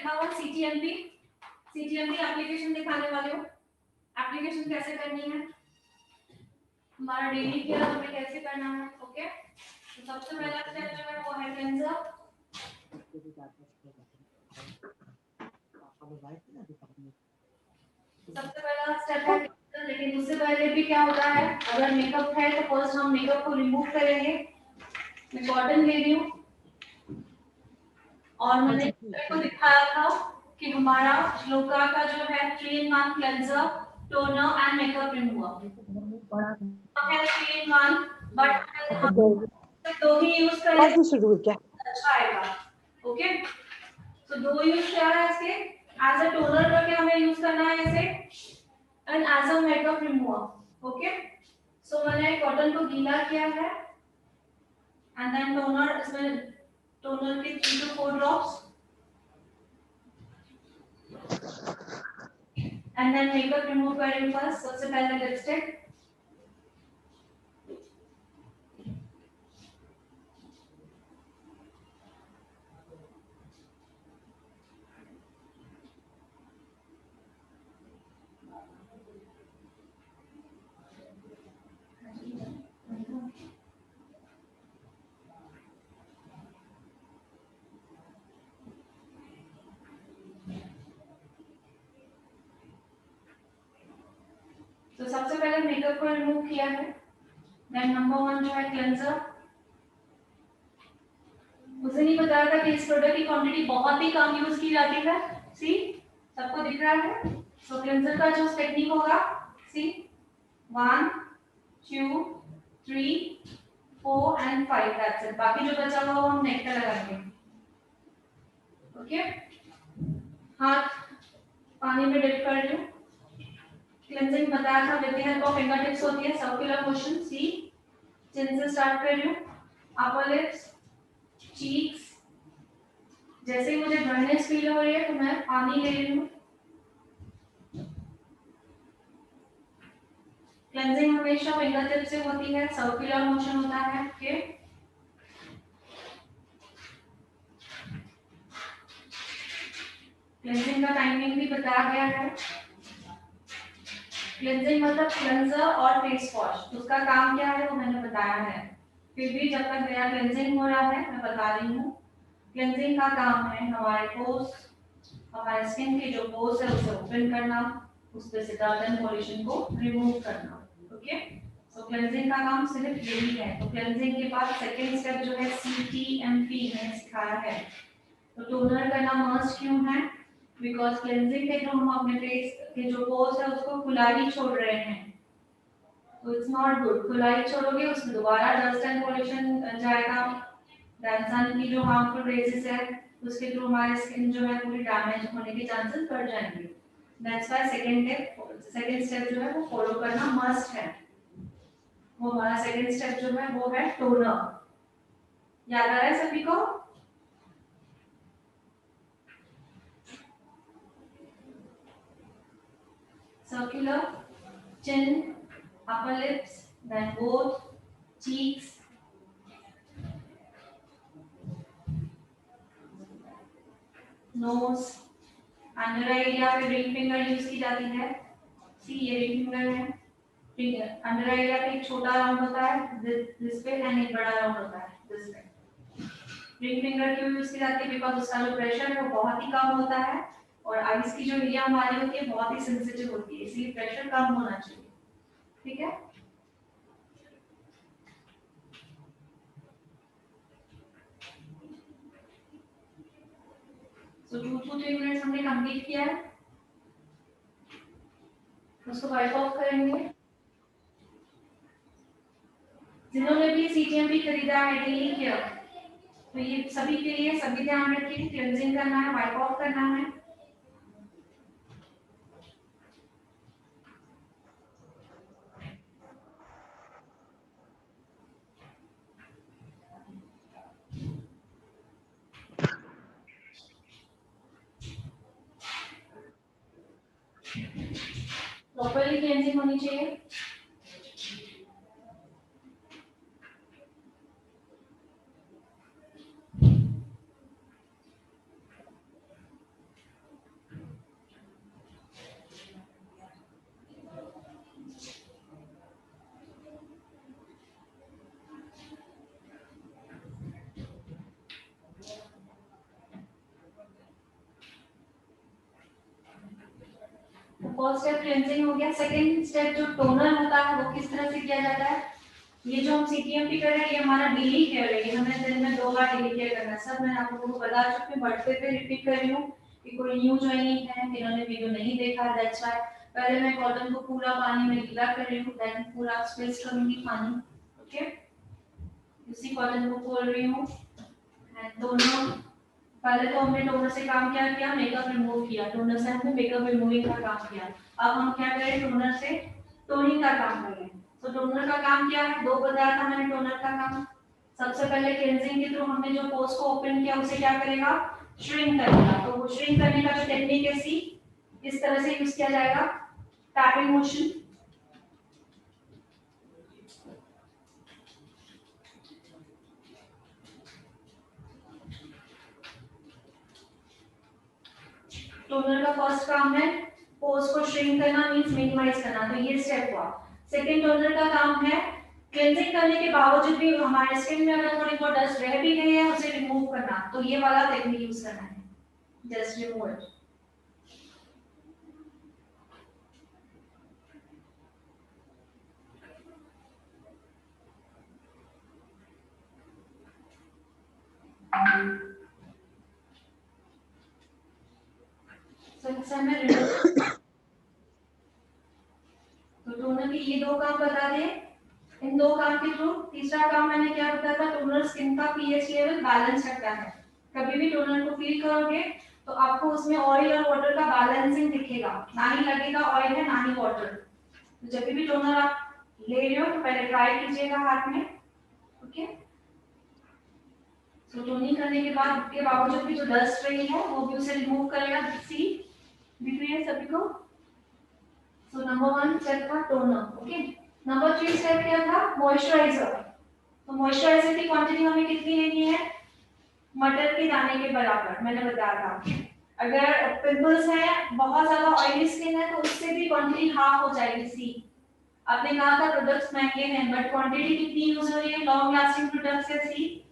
लिखा हुआ CTMP, CTMP application दिखाने वाले हो। एप्लीकेशन कैसे करनी है, हमारा डेली केयर हमें कैसे करना है। ओके, तो सबसे पहला स्टेप जो है वो है क्लेंजर। सबसे पहला स्टेप है क्लेंजर, लेकिन उससे पहले भी क्या होता है, अगर मेकअप है तो फर्स्ट हम मेकअप को रिमूव करेंगे। मैं कॉटन ले रही हूँ और मैंने आपको दिखाया था कि हमारा श्लोका का जो है 3-in-1 cleanser, toner and makeup remover है 3-in-1, बट हम दो ही यूज करेंगे क्या अच्छा आएगा। ओके, तो दो यूज क्या है इसके, एज अ टोनर करके हमें यूज करना है इसे and as a makeup remover. Okay, so मैंने कॉटन को गीला किया है एंड देन टोनर, इसमें टोनर के 3 to 4 drops and then makeup remove करेंगे। फर्स्ट सबसे पहले लिपस्टिक, तो सबसे पहले मेकअप को रिमूव किया है। देन नंबर 1 जो है क्लेंजर, मुझे नहीं बताया था कि इस प्रोडक्ट की क्वांटिटी बहुत ही कम यूज की जाती है। सी, सबको दिख रहा है। सो क्लेंजर का जो टेक्निक होगा, सी 1 2 3 4 एंड 5, दैट्स इट। बाकी जो बचा हुआ वो हम नेक पे लगाएंगे। ओके, हाथ पानी में डिप कर लो। क्लेंजिंग बताया था with the help of finger tips होती है, सर्कुलर मोशन। सी, चिन से स्टार्ट कर लो, अपर लिप्स, चीक्स। जैसे ही मुझे ड्राइनेस फील हो रही है तो मैं पानी ले रही हूँ। क्लेंजिंग हमेशा फिंगर टिप से होती है, सर्कुलर मोशन होता है। ओके, क्लेंजिंग का टाइमिंग भी बताया गया है। क्लेंजिंग मतलब क्लेंजर और फेस वॉश, उसका काम क्या है वो मैंने बताया है। फिर भी जब तक मेरा क्लेंजिंग हो रहा है मैं बता रही हूँ। क्लेंजिंग का काम है हमारे पोर्स, हमारे स्किन के जो पोर्स है उसे ओपन करना, उस पे से डर्ट एंड पॉल्यूशन को रिमूव करना। ओके, सो क्लेंजिंग का काम सिर्फ यही है। तो क्लेंजिंग के बाद सेकंड स्टेप जो है CTMP मैंने सिखाया है। तो टोनर करना मस्ट क्यों है, बिकॉज क्लेंजिंग के थ्रू हम अपने फेस के जो पोर्स है उसको खुला ही छोड़ रहे हैं, तो इट्स नॉट गुड। खुला ही छोड़ोगे उसमें दोबारा डस्ट एंड पॉल्यूशन जाएगा, सन की जो हार्मफुल रेजेस है उसके थ्रू हमारी स्किन जो है पूरी डैमेज होने के चांसेस बढ़ जाएंगे। दैट्स व्हाई सेकंड स्टेप जो है वो फॉलो करना मस्ट है। वो हमारा सेकंड स्टेप जो है वो है टोनर। याद आ रहा है सभी को? Circular, chin, upper lips, then both cheeks, nose, under eye area पे रिंग फिंगर यूज की जाती है। सी, ये रिंग फिंगर है। फिंगर अंडर आई एरिया पे एक छोटा राउंड होता है दिस पे एंड एक बड़ा राउंड होता है दिस पे। रिंग फिंगर क्यों यूज की जाती है, बिकॉज उसका जो प्रेशर है वो बहुत ही कम होता है और आइस की जो एरिया हमारी होती है बहुत ही सेंसिटिव होती है, इसलिए प्रेशर कम होना चाहिए। ठीक है, सो 2 to 3 मिनट्स हमने कंप्लीट किया है, उसको वाइप ऑफ करेंगे। जिन्होंने भी CTMP खरीदा है डेली केयर, तो ये सभी के लिए सभी ध्यान रखिए, क्लेंजिंग करना है, वाइप ऑफ करना है। प्रॉपर्ली क्लेंजिंग होनी चाहिए। फर्स्ट स्टेप क्लेंजिंग हो गया। सेकंड स्टेप जो टोनर होता है वो किस तरह से किया जाता है? ये जो हम सीटीएमपी कर रहे हैं ये हमारा डेली केयर है, ये हमें दिन में 2 बार डेली केयर करना है। सब मैं आप लोगों को बता चुकी हूँ, बट फिर रिपीट कर रही हूँ कि कोई न्यू ज्वाइनिंग है जिन्होंने वीडियो नहीं देखा, दैट्स व्हाई पहले मैं कॉटन को पूरा पानी में गीला कर रही हूँ, देन पूरा स्क्वीज करूंगी पानी। ओके, इसी कॉटन को खोल रही हूँ एंड दोनों, पहले तो हमने टोनर से काम क्या किया, मेकअप रिमूव किया, टोनर से हमने मेकअप रिमूविंग का काम किया। अब हम क्या करें, टोनर से टोनिंग का काम करें। तो टोनर का काम क्या है, 2 बताया था मैंने टोनर का काम। सबसे पहले क्लेंजिंग के थ्रू हमने जो पोर्स को ओपन किया उसे क्या करेगा, श्रिंक करेगा। तो वो श्रिंक करने का जो टेक्निक है सी, इस तरह से यूज किया जाएगा, टैपिंग मोशन। टोनर का फर्स्ट काम है पोर्स को श्रिंक करना, मींस मिनिमाइज करना, तो ये स्टेप हुआ। सेकंड टोनर का काम है क्लेंजिंग करने के बावजूद भी हमारे स्किन में अगर थोड़ी बहुत डस्ट रह भी गई है उसे रिमूव करना, तो ये वाला टेक्निक यूज करना है, जस्ट रिमूव इट। तो टोनर के ये 2 काम बता दें। इन 2 काम के थ्रू तीसरा काम मैंने क्या बताया था, टोनर स्किन का पीएच लेवल बैलेंस रखता है। कभी भी टोनर को फील करोगे तो आपको उसमें ऑयल और वाटर का बैलेंसिंग दिखेगा, ना ही लगेगा ऑयल है ना ही वाटर। तो जब भी टोनर आप ले रहे हो तो पहले ट्राई कीजिएगा हाथ में। ओके, तो टोनिंग करने के बाद के बावजूद भी जो डस्ट रही है वो भी उसे रिमूव करेगा। सी दिख रही है सभी को? सो नंबर 1 स्टेप था टोनर। ओके, नंबर 3 स्टेप क्या था, मॉइस्चराइजर। तो मॉइस्चराइजर की क्वांटिटी हमें कितनी लेनी है, मटर के दाने के बराबर, मैंने बताया था। अगर पिंपल्स है, बहुत ज्यादा ऑयली स्किन है, तो उससे भी क्वांटिटी हाफ हो जाएगी। सी आपने कहा था प्रोडक्ट्स महंगे हैं, बट क्वांटिटी कितनी यूज हो रही है, लॉन्ग लास्टिंग प्रोडक्ट्स है। सी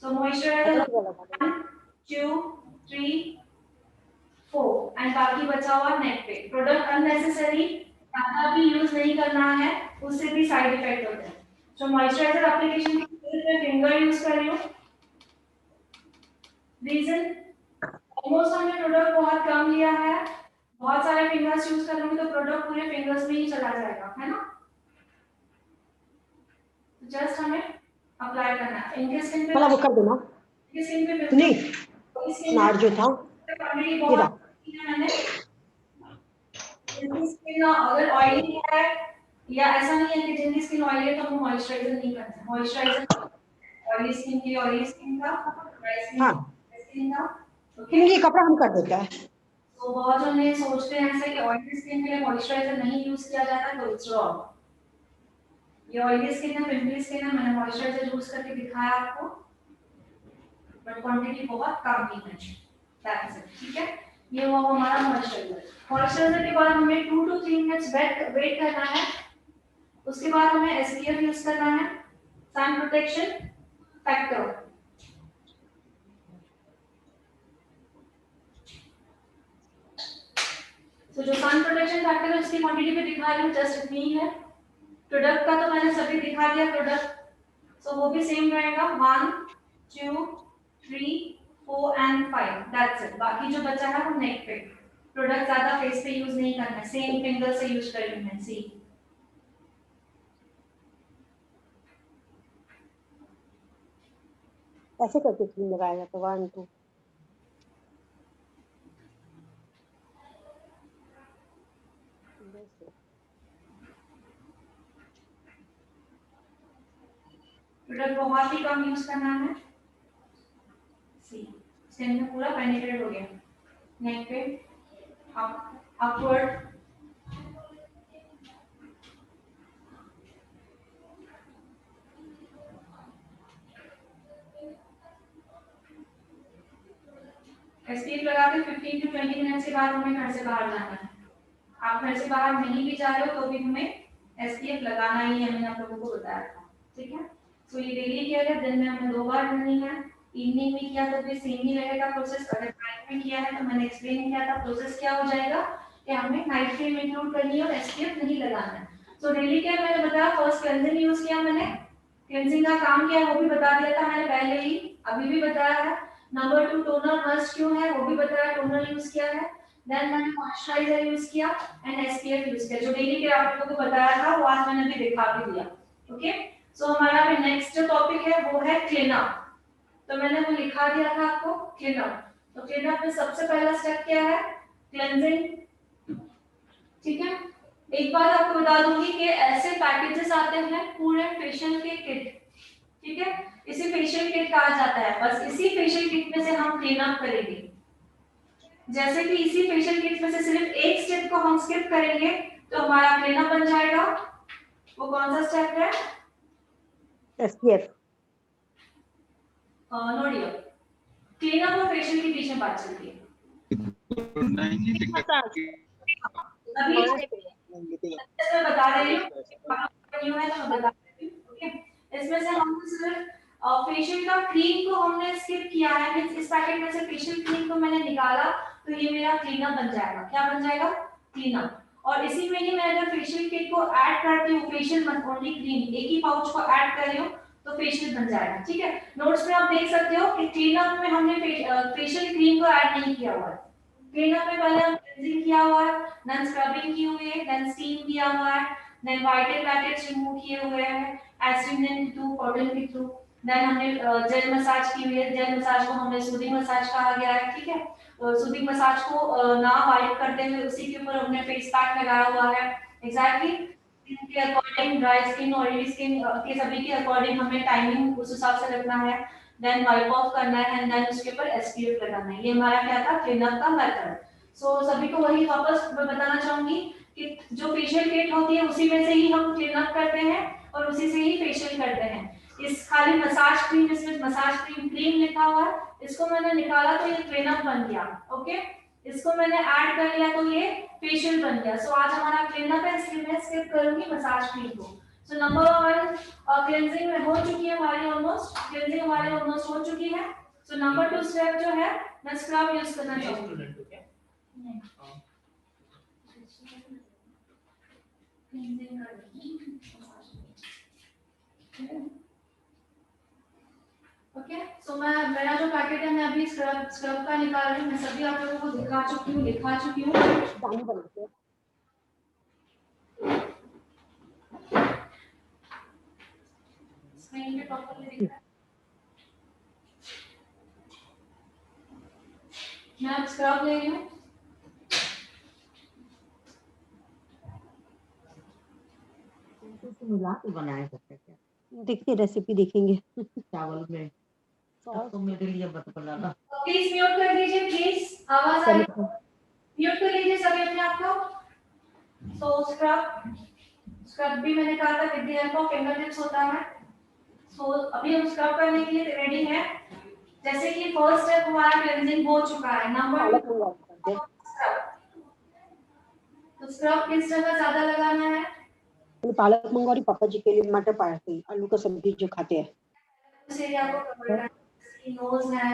सो मॉइस्चराइजर 1 2 3 4 एंड बाकी बचा हुआ नेक पे। प्रोडक्ट अननेसेसरी ज्यादा भी यूज नहीं करना है, उससे भी साइड इफेक्ट होते हैं। तो मॉइस्चराइजर एप्लीकेशन के लिए मैं फिंगर यूज कर रही हूँ। रीजन, ऑलमोस्ट हमने प्रोडक्ट बहुत कम लिया है, बहुत सारे फिंगर्स यूज करेंगे तो प्रोडक्ट पूरे फिंगर्स में ही चला जाएगा, है ना। जस्ट हमें अप्लाई करना है। इनके स्किन पे वो कर देना, इनके स्किन पे नहीं नार जो था क्वांटिटी बहुत है मैंने। जिनकी स्किन अगर ऑयली है, या ऐसा नहीं है कि जिनकी स्किन ऑयली है तो हम मॉइस्चराइजर नहीं करते हैं। मॉइस्चराइजर ऑयली स्किन के लिए ऑयली स्किन का, ड्राई स्किन का। ओके, ये कपड़ा हम कर देता है। तो बहुत जने सोचते हैं ऐसे कि ऑयली स्किन के लिए मॉइस्चराइजर नहीं यूज किया जाता, तो इट्स रॉन्ग। ये ऑयली स्किन है, पिंपली स्किन है, मैंने मॉइस्चराइजर यूज करके दिखाया आपको, बट क्वांटिटी बहुत कम ही है, दैट्स इट। ठीक है, ये हुआ हमारा मॉइस्चराइजर। मॉइस्चराइजर के बाद हमें 2 to 3 मिनट्स वेट करना है। उसके बाद हमें एसपीएफ यूज करना है, सन प्रोटेक्शन फैक्टर। तो जो सन प्रोटेक्शन फैक्टर है उसकी क्वांटिटी पे दिखा रही हूँ, जस्ट इतनी ही है। प्रोडक्ट का तो मैंने सभी दिखा दिया प्रोडक्ट, सो वो भी सेम रहेगा, 1 2 3 4 एंड 5, दैट्स इट। बाकी जो बचा है वो नेक पे। प्रोडक्ट ज्यादा फेस पे यूज नहीं करना है, सेम फिंगर से यूज कर रही हूं। सी ऐसे करके क्रीम लगाएगा तो 1 2 प्रोडक्ट बहुत ही कम यूज करना है। सी स्किन में पूरा पेनिट्रेट हो गया, नेक पे अपवर्ड। एसपीएफ लगा के 15 to 20 मिनट के बाद हमें घर से बाहर जाना है। आप घर से बाहर नहीं भी जा रहे हो तो भी हमें एसपीएफ लगाना ही है, मैंने आप लोगों को बताया था। ठीक है, तो ये डेली केयर है, दिन में हमें 2 बार करनी है। इवनिंग में किया तो भी सेम ही रहेगा प्रोसेस। अगर नाइट में किया है तो मैंने एक्सप्लेन किया था प्रोसेस क्या हो जाएगा। कि हमें नाइट क्रीम इंक्लूड करनी है और एसपीएफ नहीं लगाना है। सो डेली केयर मैंने बताया, फर्स्ट क्लेंजिंग यूज किया मैंने, क्लेंजिंग का काम क्या है वो भी बता दिया था मैंने पहले ही, अभी भी बताया है। नंबर 2 टोनर मस्ट क्यों है वो भी बताया, टोनर यूज किया है। देन मैंने मॉइस्चराइजर यूज किया एंड एसपीएफ यूज किया, जो डेली केयर आप लोगों को बताया था वो आज मैंने भी दिखा भी दिया। ओके, सो हमारा अभी नेक्स्ट जो टॉपिक है वो है क्लीन अप। तो मैंने वो लिखा दिया था आपको, क्लीन अप। तो क्लीन अप में सबसे पहला स्टेप क्या है, क्लेंजिंग। ठीक है, एक बात आपको बता दूंगी कि ऐसे पैकेजेस आते हैं पूरे फेशियल के किट, ठीक है, इसी फेशियल किट कहा जाता है, बस इसी फेशियल किट में से हम क्लीन अप करेंगे। जैसे कि इसी फेशियल किट में से सिर्फ एक स्टेप को हम स्किप करेंगे तो हमारा क्लीन अप बन जाएगा। वो कौन सा स्टेप है, SPF नोडियो। क्लीन अप और फेशियल के बीच में बात चलती है। अभी मैं बता रही हूँ, न्यू है तो मैं बता रही हूँ। ओके, इसमें से हमने सिर्फ फेशियल का क्रीम को हमने स्किप किया है, मींस इस पैकेट में से फेशियल क्रीम को मैंने निकाला तो ये मेरा क्लीनअप बन जाएगा। क्या बन जाएगा, क्लीनअप। और इसी में ही मैं अगर फेशियल किट को ऐड करती हूँ, फेशियल मत ओनली क्रीम, एक ही पाउच को ऐड कर रही हूँ तो फेशियल बन जाएगा। ठीक है, नोट्स में आप देख सकते हो कि क्लीनअप में हमने फेशियल क्रीम को ऐड नहीं किया हुआ है। क्लीनअप में पहले हम क्लींजिंग किया हुआ है, देन स्क्रबिंग की हुई है, देन स्टीम किया हुआ है, देन वाइटल पैकेट्स रिमूव किए हुए हैं एस्ट्रिंजेंट के थ्रू, कॉटन के थ्रू, देन हमने जेल मसाज की हुई है, जेल मसाज को हमने सूदिंग मसाज कहा गया है। ठीक है, सूदिंग मसाज को ना वाइप करते हुए उसी के ऊपर हमने फेस पैक लगाया हुआ है। एग्जैक्टली स्किन के according, dry skin oily skin के सभी के अकॉर्डिंग हमें टाइमिंग उस हिसाब से रखना है, देन वाइप ऑफ करना है एंड देन उसके ऊपर एसपीएफ लगाना है। ये हमारा क्या था, क्लीनअप का मेथड। सो सभी को वही वापस मैं बताना चाहूंगी कि जो फेशियल किट होती है उसी में से ही हम क्लीनअप करते हैं और उसी से ही फेशियल करते हैं। इस खाली मसाज क्रीम, इसमें मसाज क्रीम क्रीम लिखा हुआ है, इसको मैंने निकाला तो ये क्लीनअप बन गया। ओके, इसको मैंने ऐड कर लिया तो ये फेशियल बन गया। सो आज हमारा क्लीनअप है, इसलिए मैं स्किप करूंगी मसाज क्रीम को। सो नंबर 1 क्लींजिंग में हो चुकी है हमारी, ऑलमोस्ट क्लींजिंग हमारी ऑलमोस्ट हो चुकी है। सो नंबर 2 स्टेप जो है मैं स्क्रब यूज करना चाहूंगी। ओके, सो मैं मेरा जो पैकेट है मैं अभी स्क्रब का निकाल रही हूँ, मैं सभी आप लोगों को दिखा चुकी हूँ, लिखा चुकी हूँ। पानी बनाते हैं। स्क्रीन पे प्रॉपर्ली दिख रहा है। मैं अब स्क्रब ले रही हूँ। मिला के बनाए सकते क्या, देखिए रेसिपी देखेंगे। चावल में तो मेरे लिए बतला ला। प्लीज म्यूट कर दीजिए, प्लीज आवाज आ रही है, म्यूट कर लीजिए सभी अपने आप को। सो स्क्रब भी मैंने कहा था with the help of finger tips होता है। सो अभी हम स्क्रब करने के लिए रेडी हैं। जैसे कि फर्स्ट स्टेप हमारा क्लेंजिंग हो चुका है, नंबर पालक मंगवा करते हैं। तो स्क्रब किस जगह ज्यादा लगाना है, मैंने पालक मंगवा रही पापा जी के लिए, मटर पालक की आलू का सब्जी जो खाते हैं। उस एरिया को कवर करना है, नोज है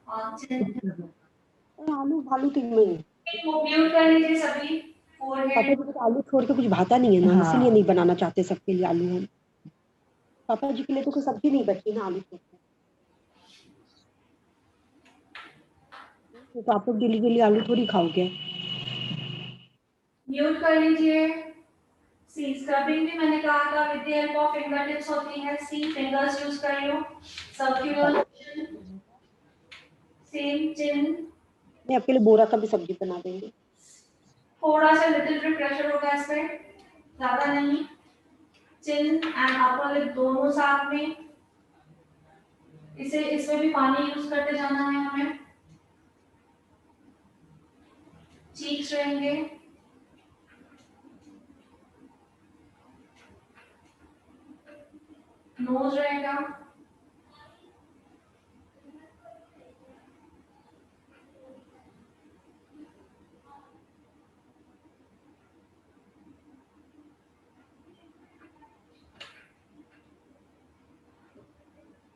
और चिन। आलू आलू तीन में म्यूट कर लीजिए सभी, पापा फोरहेड। जी को तो आलू छोड़ के कुछ भाता नहीं है ना, हाँ। इसीलिए नहीं बनाना चाहते सबके लिए आलू हम। पापा जी के लिए तो कोई सब्जी नहीं बची ना आलू छोड़ के, तो आप लोग डेली डेली आलू थोड़ी खाओगे। म्यूट कर लीजिए। सी स्क्रबिंग भी मैंने कहा था with the help of finger tips होती है। सी फिंगर्स यूज कर रही हूँ, सर्कुलर सेम चिन, मैं आपके लिए बोरा का भी सब्जी बना देंगे। थोड़ा सा लिटिल बिट प्रेशर होगा इस पे, ज्यादा नहीं। चिन एंड अपर लिप दोनों साथ में, इसे इसमें भी पानी यूज करते जाना है हमें। चीक्स रहेंगे, नोज रहेगा,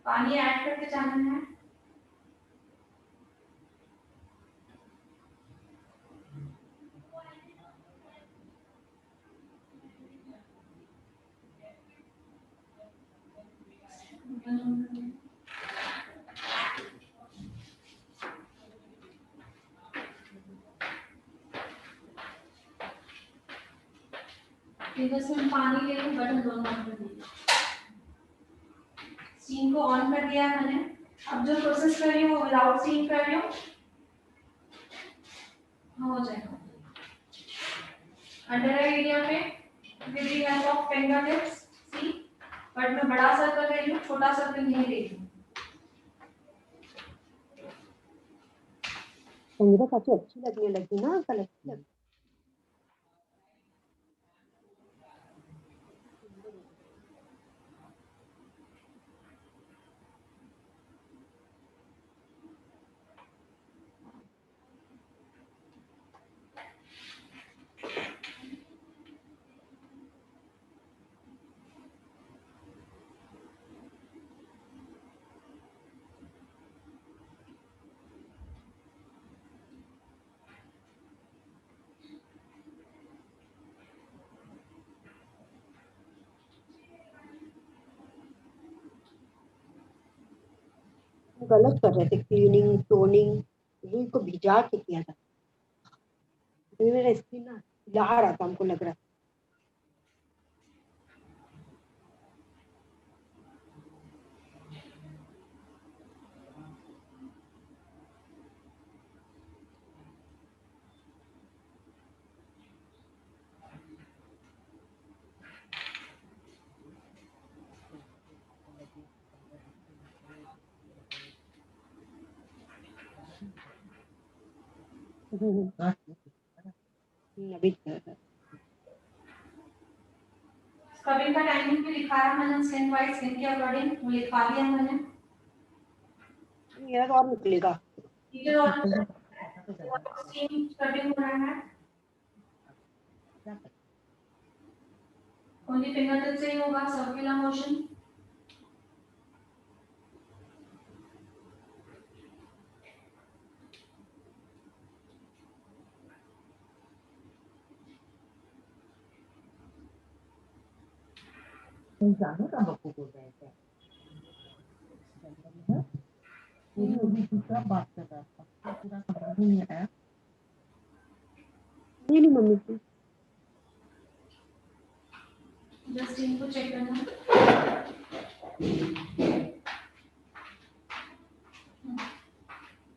पानी ऐड करते जाना है। फिंगर्स में पानी ले लूं, बटन दोनों ऑन कर दीजिए। स्टीम को ऑन कर दिया है मैंने। अब जो प्रोसेस कर रही हूँ वो विदाउट स्टीम कर रही हूँ, हो जाएगा। अंडर आई एरिया पे with the help of finger tips, see, but मैं बड़ा सर्कल ले रही हूँ, छोटा सर्कल नहीं ले रही हूँ। संगीता काफी अच्छी लगने लगी ना, कल अच्छी लगी। गलत कर रहे थे, क्लीनिंग टोनिंग रुई को भिजा के किया था। मेरा स्किन ना हिला रहा था, हमको लग रहा था। अभी स्क्रबिंग का टाइमिंग भी लिखा है मैंने, स्किन वाइज, स्किन के अकॉर्डिंग लिखवा दिया मैंने। मेरा तो और निकलेगा। ठीक है, और स्टीम स्क्रबिंग हो रहा है, ओनली फिंगर टिप से ही होगा, सर्कुलर मोशन। जाने का बप्पू को कहते हैं। पूरी पूरी दूसरा बात कर रहा था, तो पूरा समझ नहीं आया। नहीं मम्मी की जस्ट इनको चेक करना।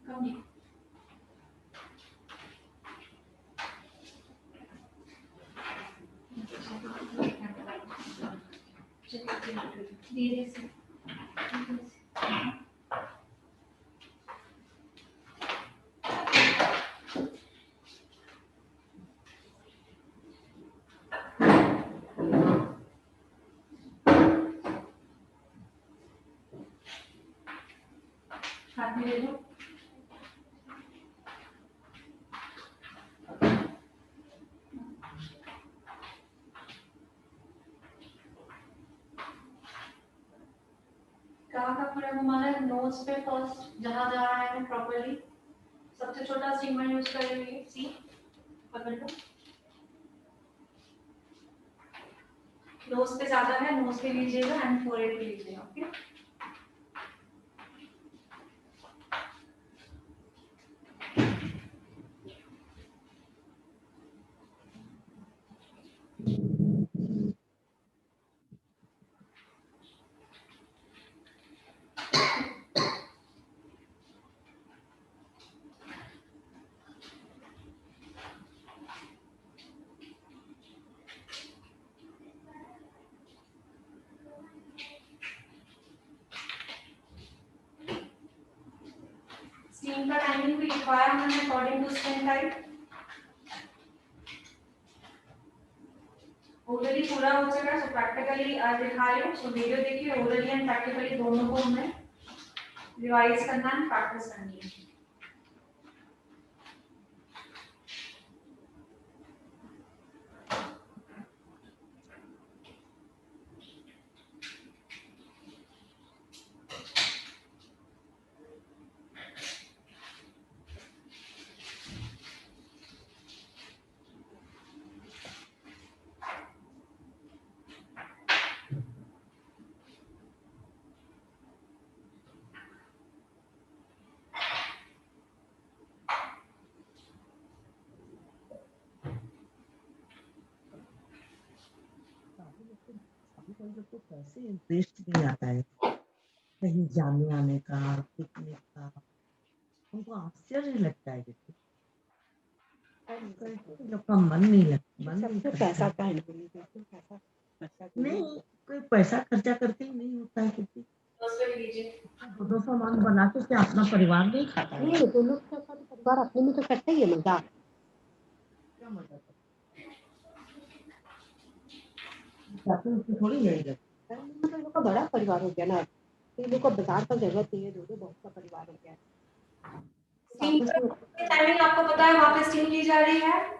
कम नहीं। धीरे से। हाथ में ले लो। कहाँ का पूरा घुमाना है, नोज पे फर्स्ट, जहाँ जा रहा है प्रॉपर्ली। सबसे छोटा स्टीमर यूज कर रही है, सी, पकड़ लो। नोज पे ज्यादा है, नोज पे लीजिएगा एंड फोरहेड पे लीजिएगा, ओके। स्टीम का टाइमिंग भी लिखवाया मैंने अकॉर्डिंग टू स्किन टाइप। ओरली पूरा हो चुका है, सो प्रैक्टिकली आज दिखा रही हूँ, सो वीडियो देखिए, ओरली एंड प्रैक्टिकली दोनों को हमें रिवाइज करना है, प्रैक्टिस करनी है। अभी बंदे को कैसे इंटरेस्ट नहीं आता है कहीं जाने आने का, पिकनिक का। उनको आश्चर्य लगता है देखो, कैसे लोग का मन नहीं सबको करता पैसा है। का है, पैसा खर्चा नहीं, कोई पैसा खर्चा करके ही नहीं होता है किसी। दो सामान बना के क्या अपना परिवार नहीं खाता है? नहीं, तो लोग तो सब परिवार अपने में तो करते ही है मजाक। क्या मजा करता है? उसकी थोड़ी यही लगती तो इन लोग का बड़ा परिवार हो गया ना, तो इन लोग को बाजार का जरूरत नहीं है, दो बहुत का परिवार हो गया। स्टीम टाइमिंग आपको पता है वहां पे स्टीम की जा रही है।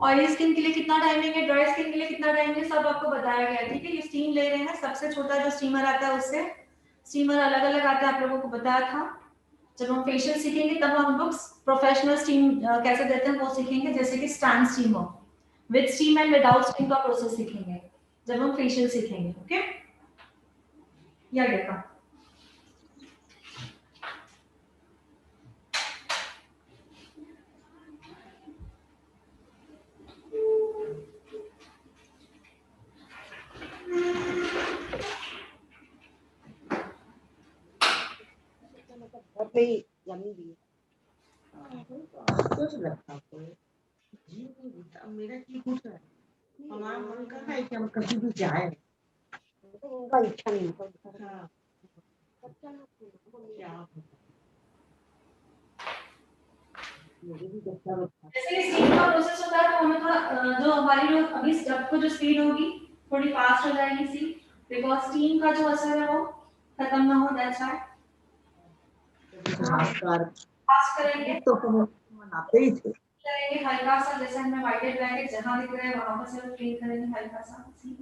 ऑयली स्किन के लिए कितना टाइमिंग है, ड्राई स्किन के लिए कितना टाइमिंग है, सब आपको बताया गया है। ठीक है, ये स्टीम ले रहे हैं, सबसे छोटा जो स्टीमर आता है उससे स्टीमर अलग अलग आता है, आप लोगों को बताया था। जब हम फेशियल सीखेंगे तब हम लोग प्रोफेशनल स्टीम कैसे देते हैं वो सीखेंगे, जैसे कि stand steamer, with steam and without steam का प्रोसेस सीखेंगे जब हम फेशियल सीखेंगे। ओके, या देखा घर पे ही यम्मी भी है। आश्चर्य लगता है कोई जी नहीं होता। मेरा जी होता है, हमारा मन कर रहा है कि हम कभी भी जाए। तो उनका इच्छा नहीं होता। हाँ, बच्चा ना क्या होता है। मेरे भी बच्चा बच्चा जैसे कि स्टीम का प्रोसेस होता है तो हमें थोड़ा जो हमारी जो अभी स्टफ को जो स्पीड होगी थोड़ी फास्ट हो जाएगी सी, बिकॉज स्टीम का जो असर है वो खत्म ना हो, दैट्स व्हाई नमस्कार। फास्ट करेंगे। तो हम मनाते ही थे। करेंगे हल्का सा, जैसे हमें वाइटेड ब्लैंकेट जहां दिख रहा है वहां पर सिर्फ क्लीन करेंगे हल्का सा सी।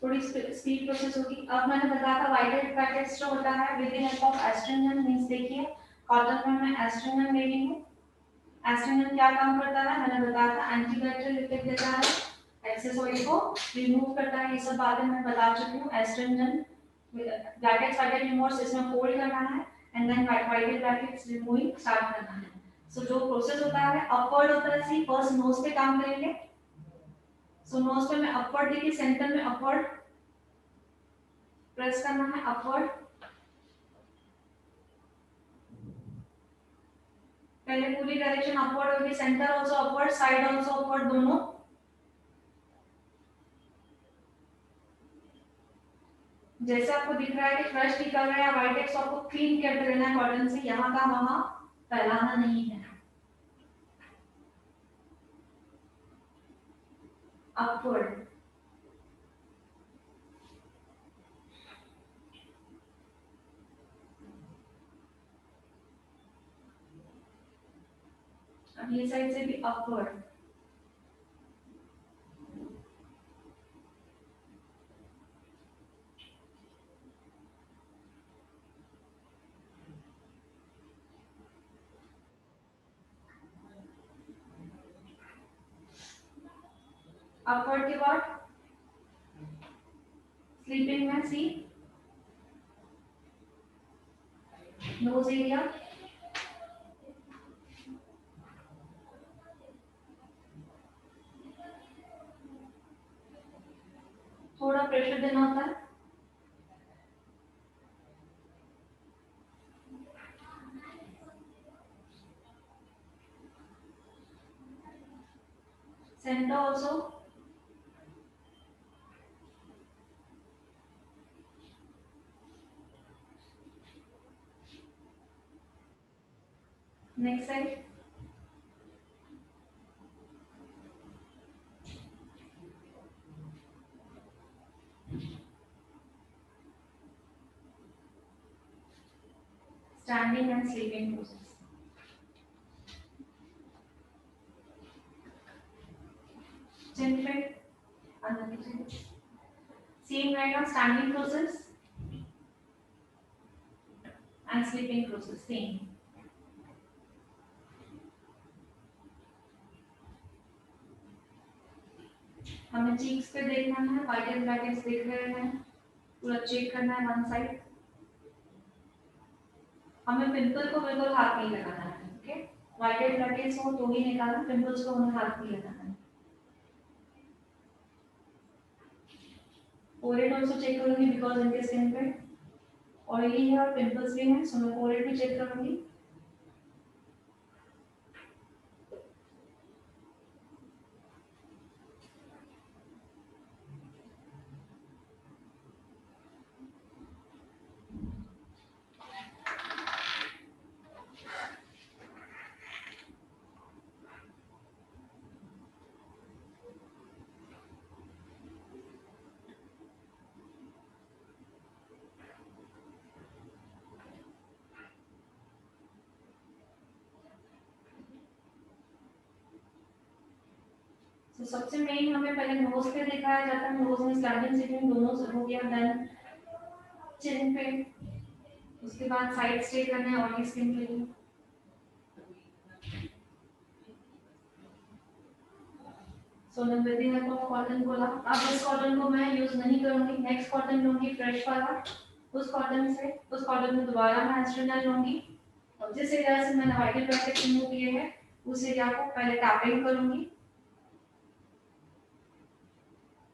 थोड़ी स्पीड प्रोसेस होगी। अब मैंने बताया था वाइटेड पैकेट्स जो होता है with the help of astringent, means देखिए कॉटन में मैं एस्ट्रिंजन ले रही हूं। एस्ट्रिंजन क्या काम करता है मैंने बताया था, एंटीबैक्टीरियल इफेक्ट देता है, एक्सेस ऑयल को रिमूव करता है, ये सब बातें मैं बता चुकी हूं। एस्ट्रिंजन ब्लैकेट्स वाइटेड रिमूवर्स इसमें फोल्ड करना है and then whitehead blackheads removing start करना है। सो जो प्रोसेस होता है अपवर्ड होता है, सी फर्स्ट नोज पे काम करेंगे। सो नोज पे मैं अपवर्ड देखिए सेंटर में अपवर्ड प्रेस करना है, अपवर्ड पहले पूरी डायरेक्शन अपवर्ड होगी, centre also upward, side also upward, दोनों। जैसे आपको दिख रहा है कि फ्रेश निकल रहा है व्हाइट एक्स, आपको क्लीन करते रहना है कॉटन से, यहाँ का वहां फैलाना नहीं है। अपवर्ड अब ये साइड से भी अपवर्ड, अपवर्ड के बाद स्लीपिंग में सी नोज एरिया, थोड़ा प्रेशर देना होता है, center also, next side, standing and sleeping process. Chin पे अंदर की चिन सेम रहेगा, standing process and sleeping process same. हमें चीक्स पे देखना है, व्हाइट एंड ब्लैकेट्स देख रहे हैं, पूरा चेक करना है वन साइड। हमें पिंपल को बिल्कुल हाथ नहीं लगाना है, ओके। व्हाइट एंड ब्लैकेट्स हो तो ही निकालना, पिंपल्स को हमें हाथ नहीं लगाना है। फोरहेड ऑल्सो चेक करूंगी बिकॉज इनके स्किन पे ऑयली है और पिंपल्स भी हैं, सो मैं फोरहेड भी चेक करूंगी। तो सबसे मेन हमें पहले नोज पे दिखाया जाता है, नोज में स्लैबिंग सीटिंग दोनों से हो गया, देन चिन पे, उसके बाद साइड स्टे करना है ऑयली स्किन के लिए। सोनम बेदी ने को कॉटन बोला, अब इस कॉटन को मैं यूज नहीं करूंगी, नेक्स्ट कॉटन लूंगी फ्रेश वाला, उस कॉटन में दोबारा मैं एस्ट्रोनल लूंगी, और जिस एरिया से मैंने वाइट ब्लैकेट रिमूव किए हैं उस एरिया को पहले टैपिंग करूंगी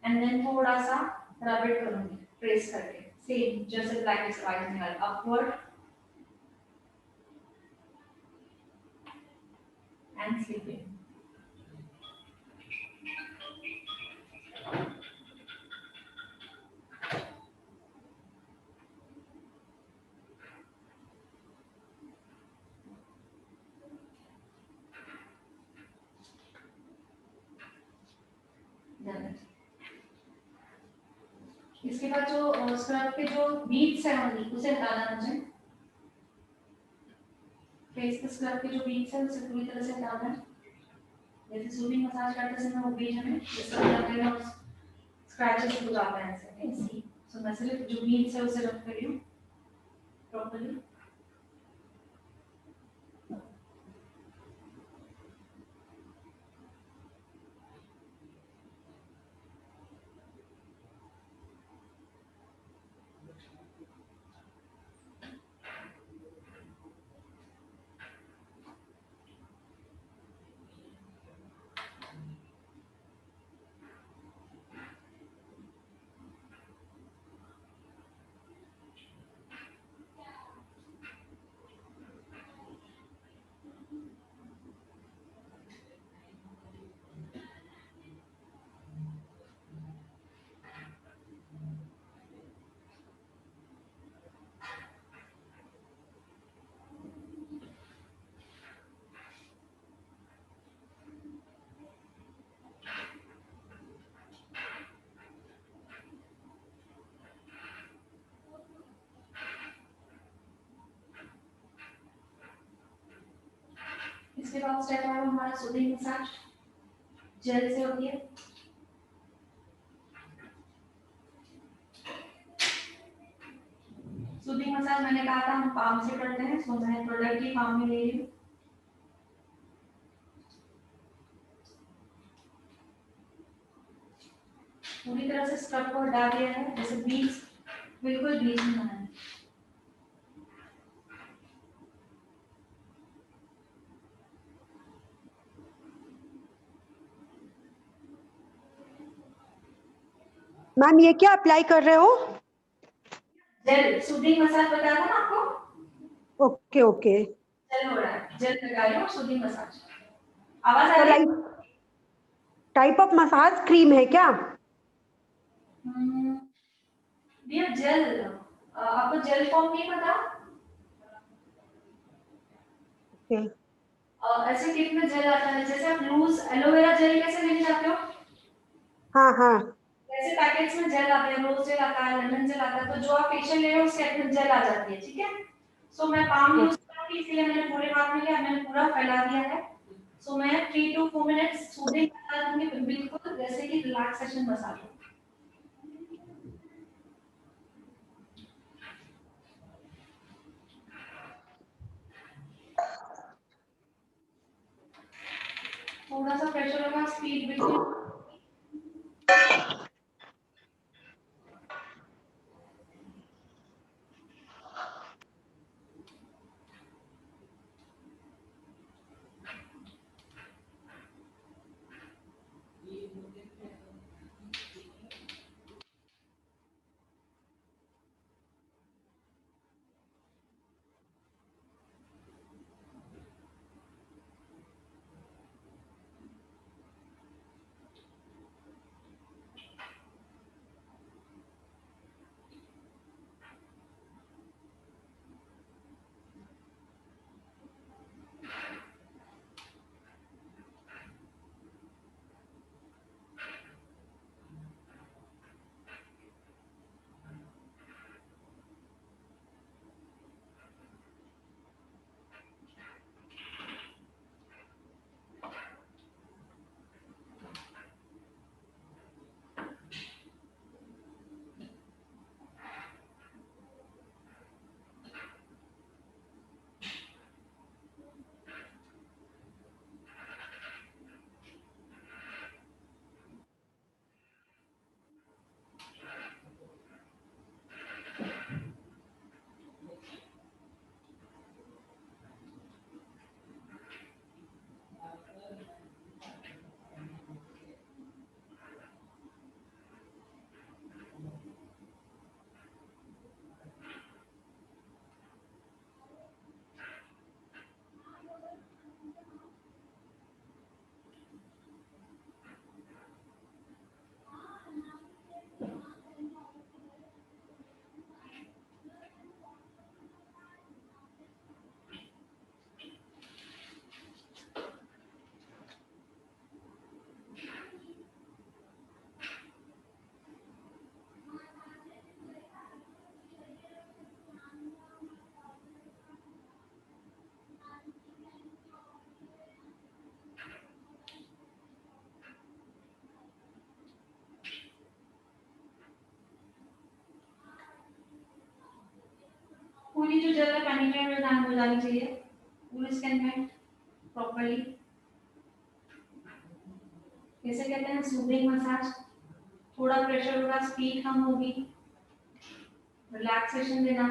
एंड देन थोड़ा सा रब इट करूंगी ट्रेस करके, सेम जैसे black is rising upward and sleeping. इसके बाद जो स्क्रब के जो बीड्स है उसे हटाना मुझे, फेस के स्क्रब के जो बीड्स है उसे पूरी तरह से हटाना है। जैसे सूदिंग मसाज करते समय वो बीच में स्क्रैचेस हो जाते हैं ऐसे, सो मैं सिर्फ जो बीड्स है उसे रख रही हूँ प्रॉपर्ली। इसके बाद स्टेप है हमारा सूदिंग मसाज, जेल से होती है। सूदिंग मसाज मैंने कहा था हम पाम से करते हैं, सो मैं प्रोडक्ट ही पाम में ले रही हूँ। पूरी तरह से स्क्रब को हटा दिया है, जैसे बीच बिल्कुल बीच में बना है। मैम ये क्या अप्लाई कर रहे हो? जेल सूदिंग मसाज बताया था ना आपको, ओके ओके, जेल हो रहा है, जेल लगा रही हूँ सूदिंग मसाज। आवाज आ तो रही है? Like type of massage cream है क्या? भैया जेल, आपको जेल फॉर्म नहीं पता? ओके, ऐसे किट में जेल आता है, जैसे आप लूज एलोवेरा जेल कैसे लेके जाते हो, हाँ हाँ, वैसे पैकेट्स में जेल आते हैं, रोज जेल आता है, लेमन जेल आता है, तो जो आप फेशियल ले रहे हो उसके अंदर जेल आ जाती है, ठीक है। सो मैं पाम यूज करूंगी, इसलिए मैंने पूरे हाथ में लिया, मैंने पूरा फैला दिया है। सो मैं 3 to 4 मिनट्स सूदिंग मसाज दूंगी, बिल्कुल जैसे कि रिलैक्सेशन मसाज हो। थोड़ा सा प्रेशर होगा, स्पीड बिल्कुल जो जेल है पेनिट्रेट हो जानी चाहिए पूरी स्किन में प्रॉपर्ली। इसे कहते हैं सूदिंग मसाज। थोड़ा प्रेशर होगा, स्पीड कम होगी, रिलैक्सेशन देना।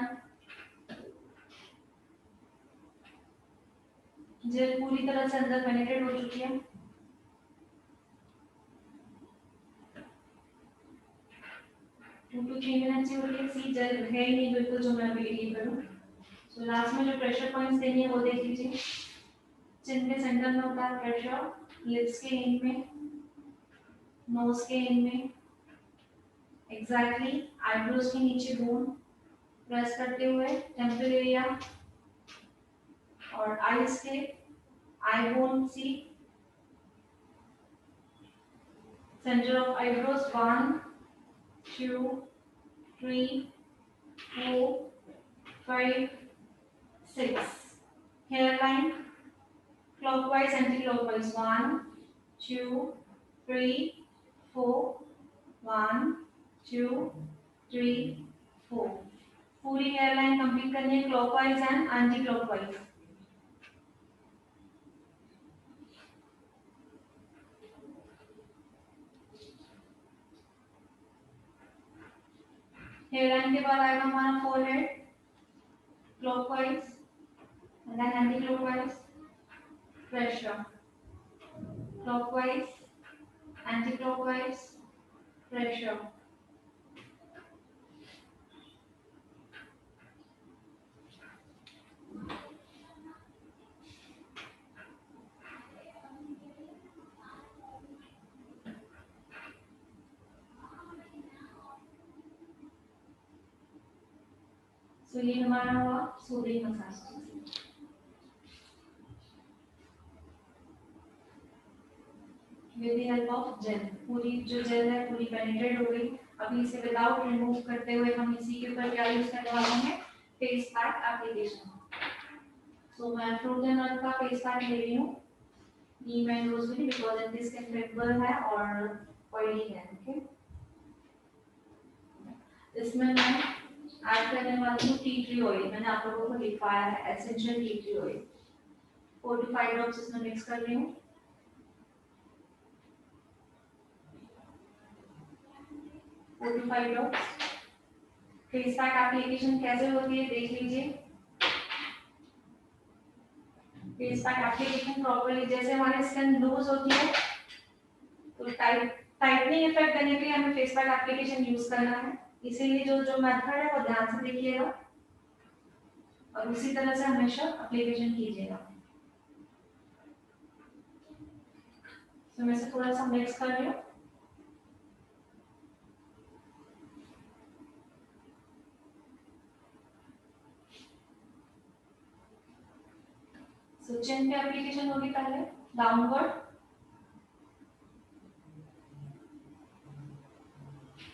जेल पूरी तरह से अंदर पेनिट्रेट हो चुकी है। टू टू 3 मिनट से होती है। सी जेल है ही नहीं बिल्कुल जो मैं अभी लीव करूँ। सो लास्ट में जो प्रेशर पॉइंट्स देनी है वो देख लीजिए। चिन के सेंटर में होता है प्रेशर, लिप्स के एंड में, नोज के एंड में, एग्जैक्टली आईब्रोज के नीचे बोन प्रेस करते हुए टेम्पल एरिया और आईज के eye bone see center of eyebrows 1 2 3 4 5 6 hair line clockwise anti-clockwise 1 2 3 4 1 2 3 4 पूरी हेयर लाइन कंप्लीट करनी है clockwise and anti clockwise. Hair line के बाद आएगा हमारा forehead clockwise and then anti clockwise pressure clockwise anti clockwise pressure. तो ये हमारा हुआ soothing massage. With the help of gel पूरी जो जेल है पूरी पेनिट्रेट हो गई। अभी इसे विदाउट रिमूव करते हुए हम इसी के ऊपर क्या यूज करने वाले हैं, फेस पैक एप्लीकेशन। सो मैं फ्रूट एंड नट का फेस पैक ले रही हूँ। नीम एंड रोजमेरी बिकॉज इनकी स्किन फ्लेक्सिबल है और ऑयली है। ओके, इसमें मैं ऐड करने वाली हूँ टी ट्री ऑयल। मैंने आप लोगों को लिखवाया है essential tea tree oil. 4 to 5 drops इसमें मिक्स कर रही हूँ। 4 to 5 drops. Face pack application कैसे होती है देख लीजिए। फेस पैक एप्लीकेशन प्रॉपर्ली जैसे हमारी स्किन लूज होती है तो टाइटनिंग इफेक्ट देने के लिए हमें फेस पैक एप्लीकेशन यूज करना है। इसीलिए जो मेथड है वो ध्यान से देखिएगा और उसी तरह से हमेशा एप्लीकेशन कीजिएगा। तो मैं इसे थोड़ा सा मिक्स कर रही हूँ। सो चिन पे एप्लीकेशन होगी पहले डाउनवर्ड,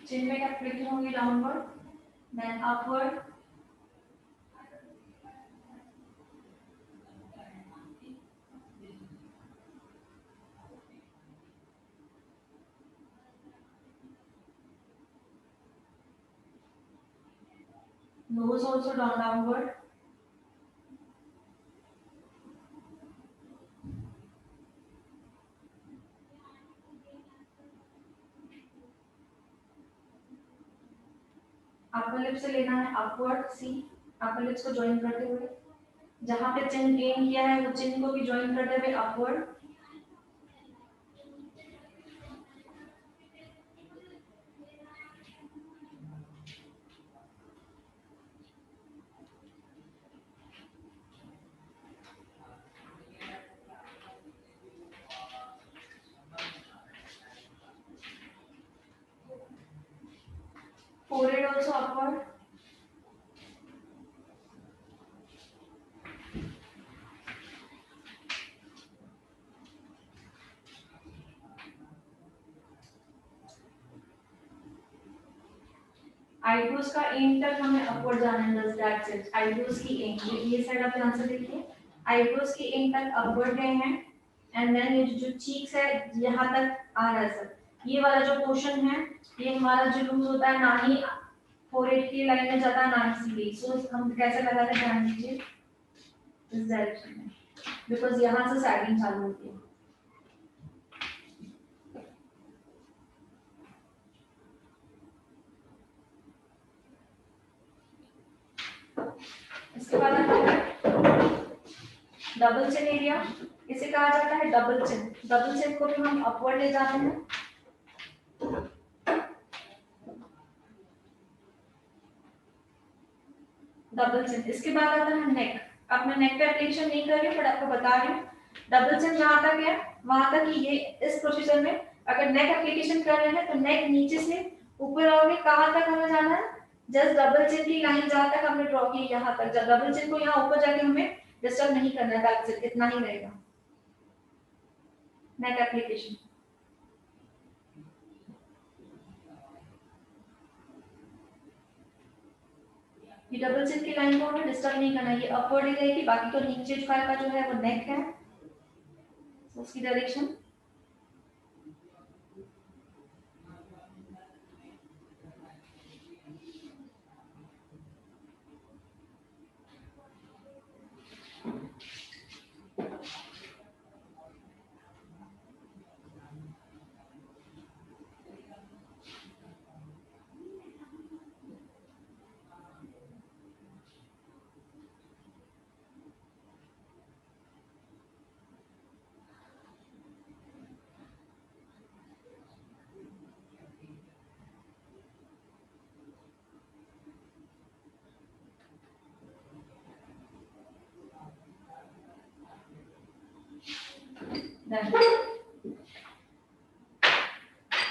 चिन पे एप्लीकेशन होगी downward, then upward, nose also downward, upper lip से लेना है अपवर्ड सी, अपर लिप्स को ज्वाइन करते हुए जहां पे चिन गेन किया है वो चिन को भी ज्वाइन करते हुए upward, forehead also upward, eyebrows का एंड तक हमें अपवर्ड जाना है। बस दैट्स इट। आईब्रोज की एंड ये साइड आप ध्यान से देखिए, आईब्रोज की एंड तक अपवर्ड गए हैं एंड देन ये जो चीक्स है यहाँ तक आ रहा है सर। ये वाला जो पोर्शन है ये हमारा जो लूज होता है ना ही 480 की लाइन में ज्यादा ना सीधी, सो हम कैसे लगा रहे ध्यान दीजिए इस डायरेक्शन में, बिकॉज यहाँ से सैगिंग चालू होती है। इसके बाद आता है डबल चिन एरिया, इसे कहा जाता है डबल चिन। डबल चिन को भी हम अपवर्ड ले जाते हैं। Double chin. इसके बाद आता है नेक। अब मैं नेक पे एप्लीकेशन नहीं कर रही हूँ, बट आपको बता रही हूँ डबल चिन जहां तक है वहां तक कि ये इस प्रोसीजर में अगर नेक एप्लीकेशन कर रहे हैं तो नेक नीचे से ऊपर आओगे, कहां तक हमें जाना है, जस्ट डबल चिन की लाइन जहां तक हमने ड्रॉ की यहाँ तक, जब डबल चिन को यहाँ ऊपर जाके हमें डिस्टर्ब नहीं करना है, बैक चिन इतना ही रहेगा नेक एप्लीकेशन। ये डबल चिन की लाइन को हमें डिस्टर्ब नहीं करना है, ये अपवर्ड ही रहेगी, बाकी तो नीचे का जो है वो नेक है, तो उसकी डायरेक्शन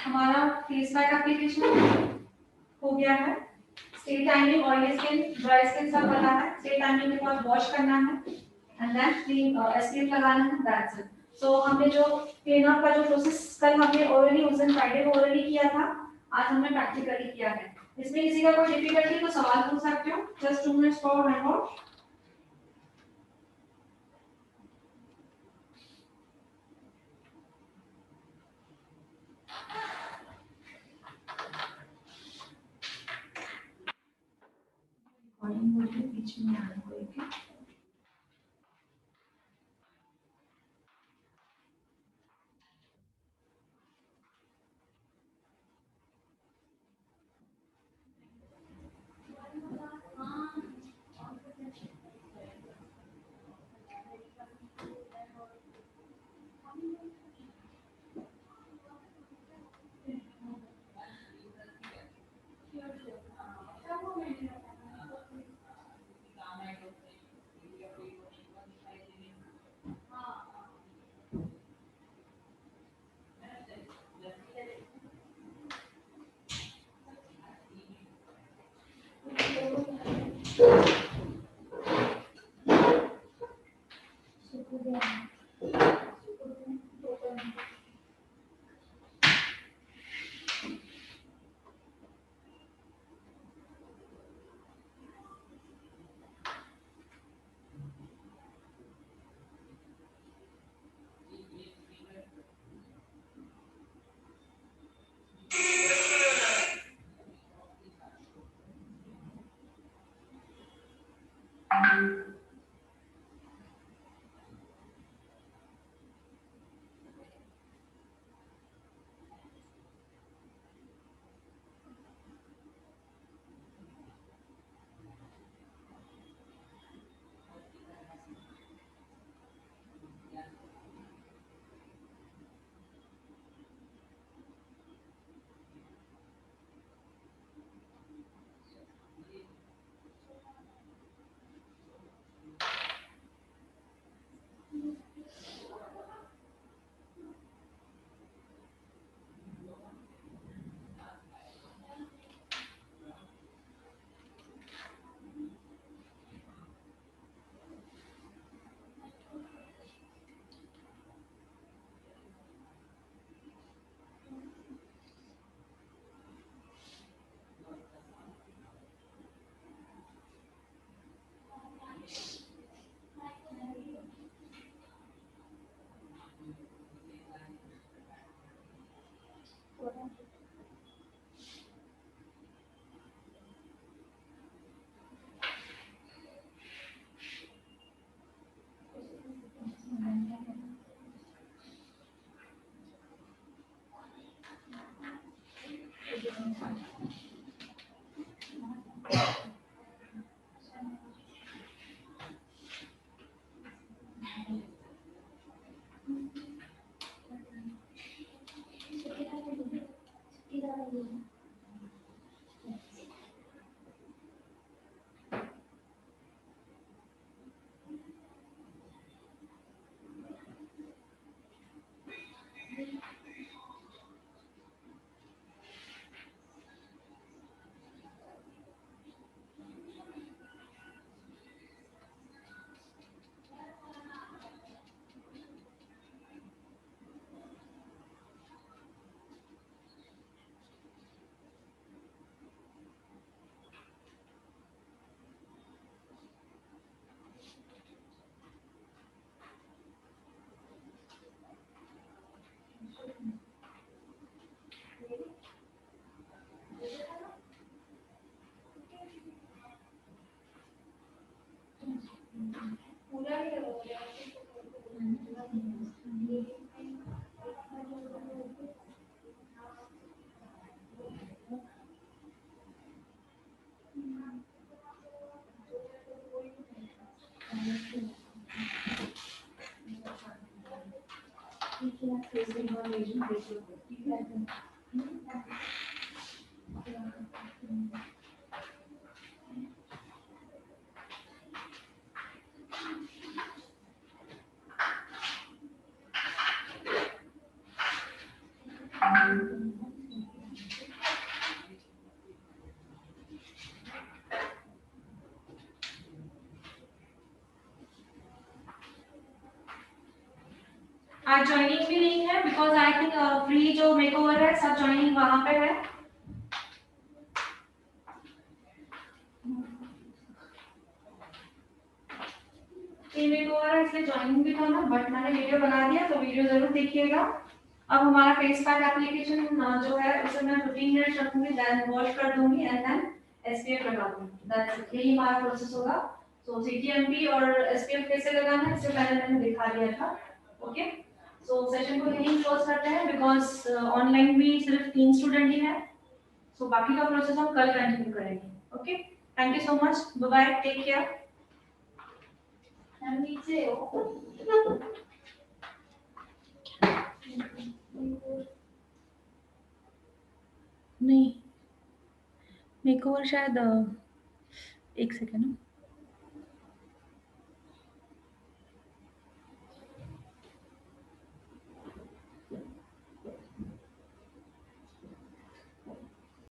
हमारा फेस पैक एप्लीकेशन हो गया है। Stay timing, oily skin, dry skin सब पता है। स्टे टाइमिंग के बाद वॉश करना है एंड देन क्लीन एसपीएफ लगाना है, दैट्स इट। सो हमने जो क्लीन अप का जो प्रोसेस कल हमने ऑलरेडी उस दिन फ्राइडे को ऑलरेडी किया था, आज हमने प्रैक्टिकली किया है। इसमें किसी का कोई डिफिकल्टी तो सवाल पूछ सकते हो, just 2 minutes for hand wash. बीच में आने को एक आज ज्वाइनिंग भी नहीं है बिकॉज आई थिंक फ्री जो मेकओवर है सब ज्वाइनिंग वहां पे है। फ्री मेकओवर है इसलिए ज्वाइनिंग भी था ना, बट मैंने वीडियो बना दिया तो वीडियो जरूर देखिएगा। अब हमारा फेस पैक एप्लीकेशन जो है उसे मैं 15 मिनट रखूंगी, देन वॉश कर दूंगी एंड देन एसपीएफ लगा दूंगी। दैट्स इट, यही हमारा प्रोसेस होगा। सो सीटीएमपी और एसपीएफ कैसे लगाना है इससे पहले मैंने दिखा दिया था। ओके, सो सेशन को यहीं क्लोज करते हैं बिकॉज ऑनलाइन भी सिर्फ 3 स्टूडेंट ही है। सो बाकी का प्रोसेस हम कल कंटिन्यू करेंगे। Okay, thank you so much, bye bye, take care. नीचे हो नहीं, मेकओवर शायद एक सेकेंड।